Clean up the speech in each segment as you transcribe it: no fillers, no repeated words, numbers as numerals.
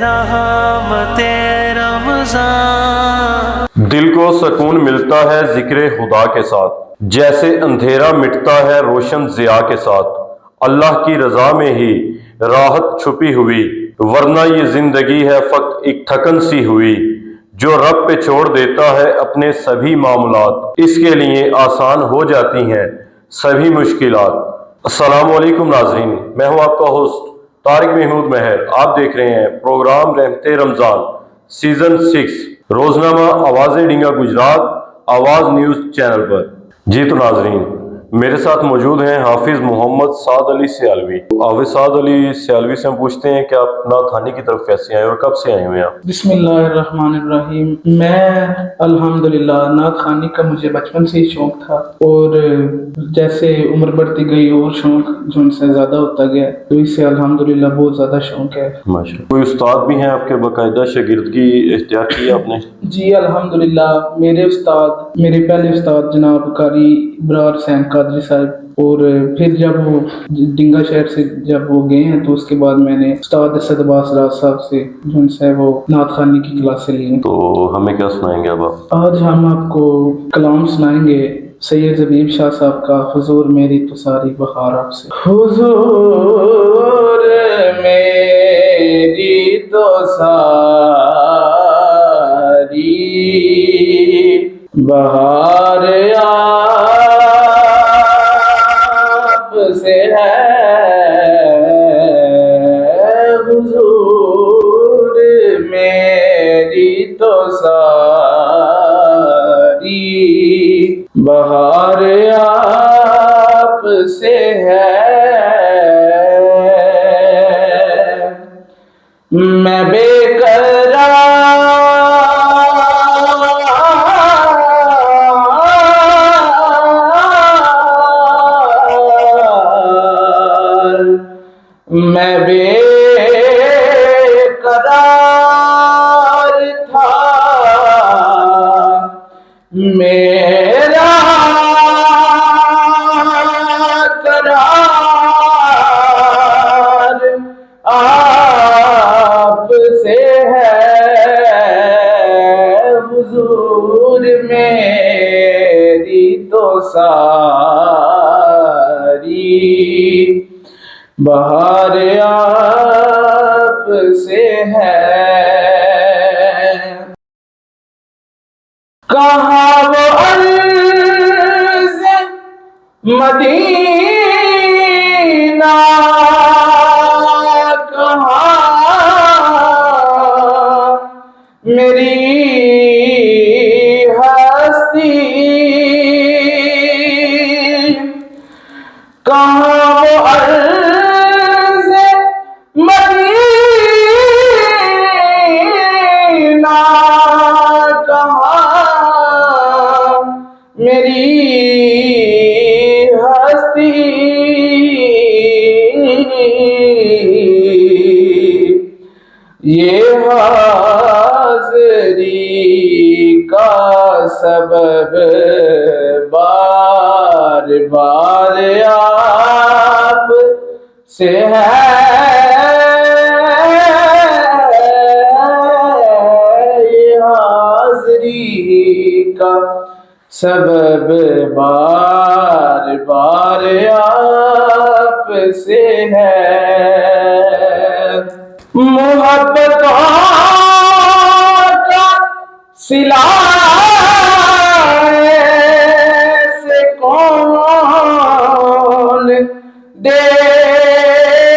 रहमत रमज़ान। दिल को सुकून मिलता है जिक्र खुदा के साथ, जैसे अंधेरा मिटता है रोशन ज़िया के साथ। अल्लाह की रज़ा में ही राहत छुपी हुई, वरना ये जिंदगी है फक्त एक थकन सी हुई। जो रब पे छोड़ देता है अपने सभी मामलात, इसके लिए आसान हो जाती हैं सभी मुश्किलात। अस्सलामु अलैकुम नाज़रीन, मैं हूँ आपका होस्ट तारिक महमूद महर। आप देख रहे हैं प्रोग्राम रहमते रमज़ान सीजन 6 रोजनामा आवाज़े डिंगा गुजरात आवाज़ न्यूज़ चैनल पर। जी तो नाज़रीन, मेरे साथ मौजूद हैं हाफिज़ मोहम्मद साद अली सियालवी। हाफिज़ साद अली सियालवी से हम पूछते हैं कि आप नात खानी की तरफ कैसे आए और कब से आए हुए हैं आप? बिस्मिल्लाहिर्रहमानिर्रहीम। मैं अल्हम्दुलिल्लाह नात खानी का मुझे बचपन से ही शौक था, और जैसे उम्र बढ़ती गई और शौक जो उनसे ज़्यादा होता गया, तो इससे अल्हम्दुलिल्लाह बहुत ज़्यादा शौक है। माशाअल्लाह। कोई उस्ताद भी हैं आपके, बाकायदा शागिर्दगी इख्तियार की है आपने? जी अल्हम्दुलिल्लाह, मेरे पहले उस्ताद जनाब कारी इब्रार हुसैन कादरी साहब, और फिर जब वो डिंगा शहर से जब वो गए हैं तो उसके बाद मैंने उस्ताद असद अब्बास राज साहब से जो उनसे वो नात खानी की क्लासें ली। तो हमें क्या सुनाएंगे अब आप? आज हम आपको कलाम सुनाएंगे सैयद ज़बीब शाह साहब का, हुजूर मेरी तो सारी बहार आपसे। हुजूर मेरी तो सारी बहार आपसे है, हुजूर मेरी तो सारी बहार आपसे है। मैं बेकरार था, मेरा करार आपसे है, हुजूर मेरी तो सारी बहार आपसे है। कहाँ वो अर्ज़ मदीना, कहाँ मेरी हस्ती, कहाँ वो अर्ज़ मदीना, कहाँ मेरी हस्ती। ये हाज़री का सबब बार बार आप से है, ये हाज़री का सबब बार बार आप से है। मोहब्बतों का सिला से कौन देता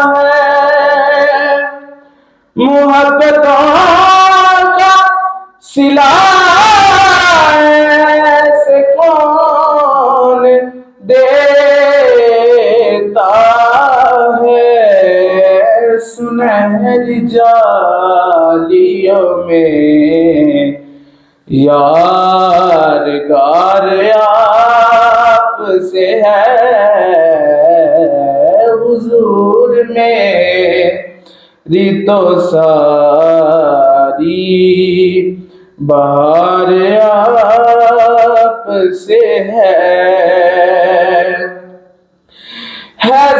है, मोहब्बतों का सिला से कौन देता है, सुनहरी जालियों में यारगार आपसे है, हुजूर मेरी तो सारी बहार आपसे है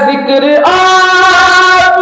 जिक्र आप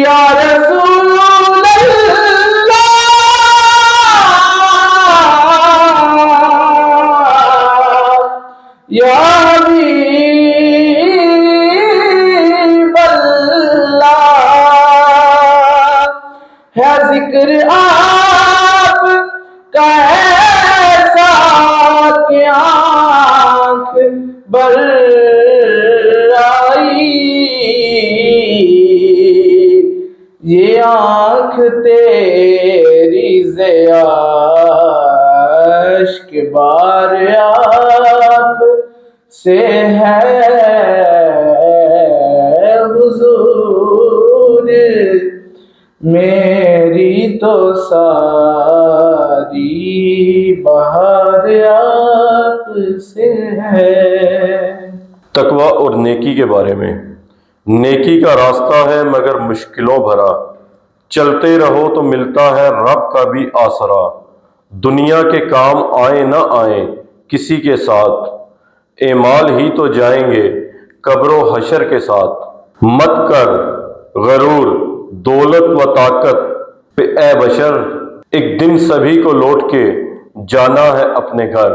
یا رسول اللہ یا حبیب اللہ، ہے ذکر آپ کا ایسا کہ آنکھ بر آئی، یہ آنکھ تیری اشک بار آپ سے ہے حضور، میری تو ساری بہار آپ سے ہے۔ تقوی اور نیکی کے بارے میں، نیکی کا راستہ ہے مگر مشکلوں بھرا، چلتے رہو تو ملتا ہے رب کا بھی آسرا، دنیا کے کام آئیں نہ آئیں کسی کے ساتھ، اعمال ہی تو جائیں گے قبر و حشر کے ساتھ، مت کر غرور دولت و طاقت پہ اے بشر، ایک دن سبھی کو لوٹ کے جانا ہے اپنے گھر۔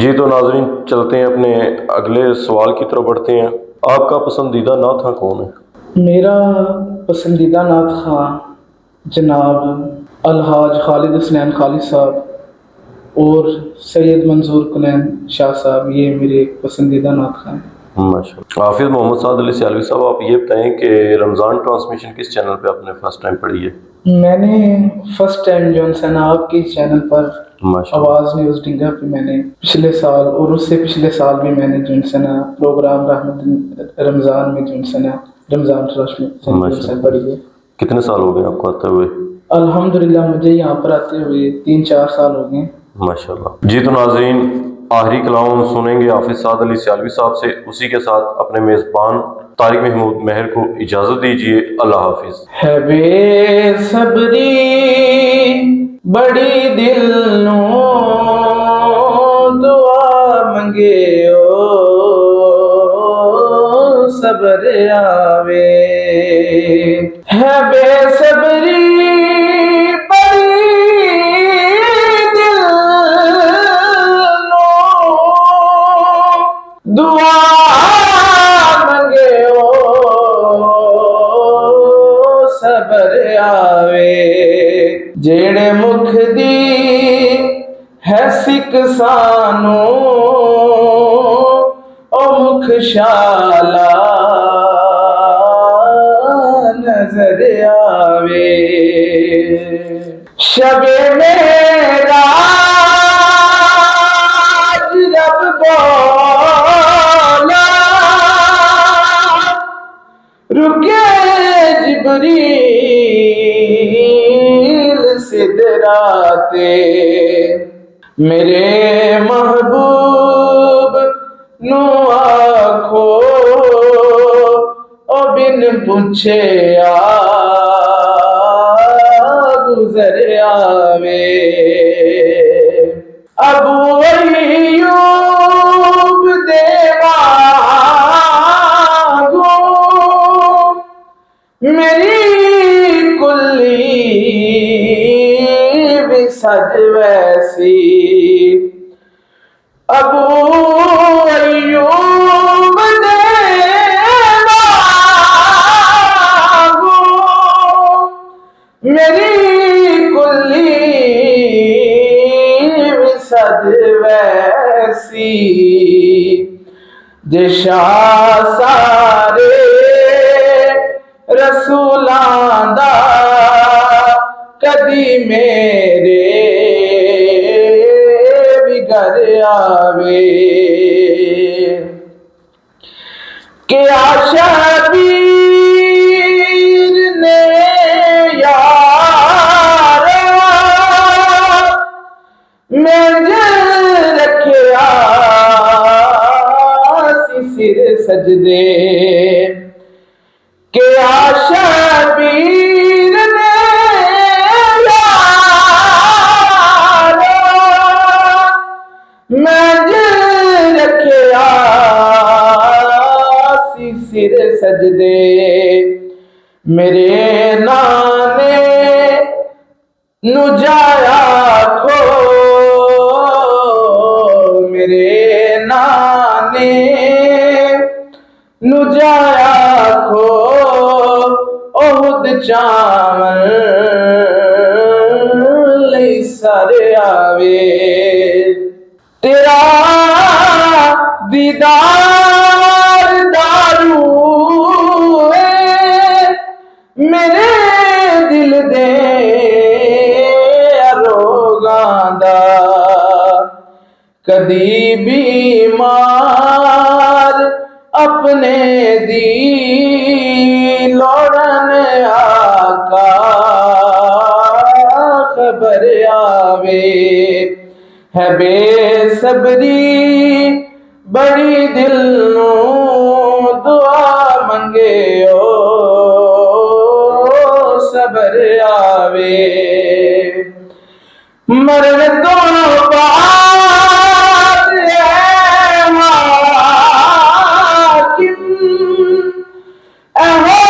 جی تو ناظرین چلتے ہیں اپنے اگلے سوال کی طرف بڑھتے ہیں۔ آپ کا پسندیدہ نعت خواں کون ہے؟ میرا پسندیدہ نعت خواں جناب الحاج خالد حسنین خالد صاحب اور سید منظور کلین شاہ صاحب، یہ میرے پسندیدہ نعت خواں ہیں۔ ماشاءاللہ۔ حافظ محمد سعد علی سیالوی صاحب، آپ یہ بتائیں کہ رمضان ٹرانسمیشن کس چینل پہ آپ نے فرسٹ ٹائم پڑھی ہے؟ میں نے فرسٹ ٹائم جو ہے نا آپ کے چینل پر ماشاءاللہ۔ آواز نیوز ڈنگا پہ میں نے پچھلے سال اور اس سے پچھلے سال بھی میں نے جو ہے نا پروگرام رحمت رمضان میں جو ہے نا رمضان ٹرانسمیشن پڑھی ہے۔ کتنے سال ہو گئے آپ کو آتے ہوئے؟ الحمدللہ مجھے یہاں پر آتے ہوئے 3-4 سال ہو گئے۔ ماشاءاللہ۔ جی تو ناظرین آخری کلام سنیں گے حافظ سعد علی سیالوی صاحب سے، اسی کے ساتھ اپنے میزبان طارق محمود مہر کو اجازت دیجیے۔ اللہ حافظ۔ ہے بے صبری بڑی دل نو دعا منگے او صبر آوے، ہے بے صبری بڑی دل نو دعا منگے او صبر آوے، جیڑے مکھ دی ہے سکھ سانو او مکھ شالا نظر آوے، شب معراج رب بولا رکے جبریل سدراتے، میرے محبوب نو آکھو او بن پوچھے آ گزر آوے، ابو ایوب دیوانگو میری کلی بھی سج ویسی، ابو ایوب دیوانگو میری کلی بھی سج ویسی، جے شاہ سارے رسولاں دا کدی میرے بھی گھر آوے، کہ شبیر نے یار منج رکھیا سی سر سجدے، کہ شبیر نے یار منج رکھیا سی سر سجدے، मेरे नाने नु जाया खो, मेरे नाने नु जाया खो, ओहद चावल लई सारे आवे। तेरा दीदार दारू मेरे दिल दे रोगां दा, कदी बीमार अपने दी लोड़न आका खबर आवे। है बेसबरी बड़ी दिल नू दुआ मंगे ओ सबर आवे। मरण तो बाद हाकिम एहो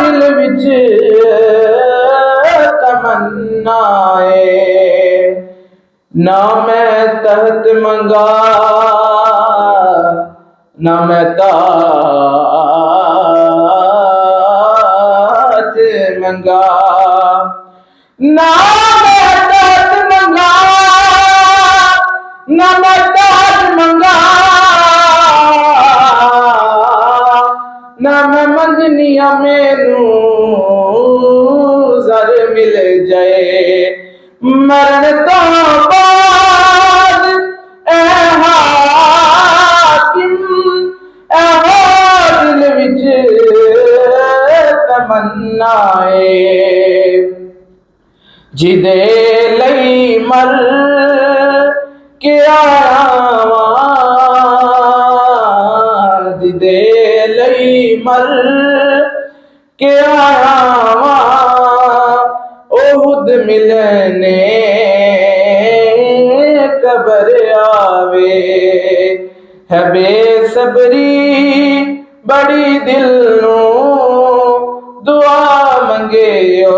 दिल विच तमन्नाए, ना मैं तहत मंगा ना मैं ताज मंगा, ना मैं तहत मंगा ना मैं ताज मंगा, ना मैं मंगनिया मैनू जर मिल जाए। मरण तो बाद ऐ हाकिम एहो दिल विच तमन्नाए, जिदे लई मर के आया वां, जिदे लई मर के आया वां, ओहद मिलने कबर आवे। है बेसबरी बड़ी दिल नू दुआ मंगे ओ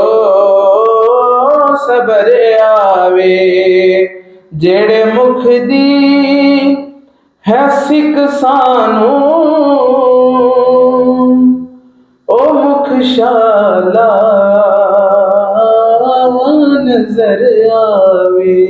सबर आवे। जेड़े मुख दी है सिक सानू ओ मुख शाला नजर आवे।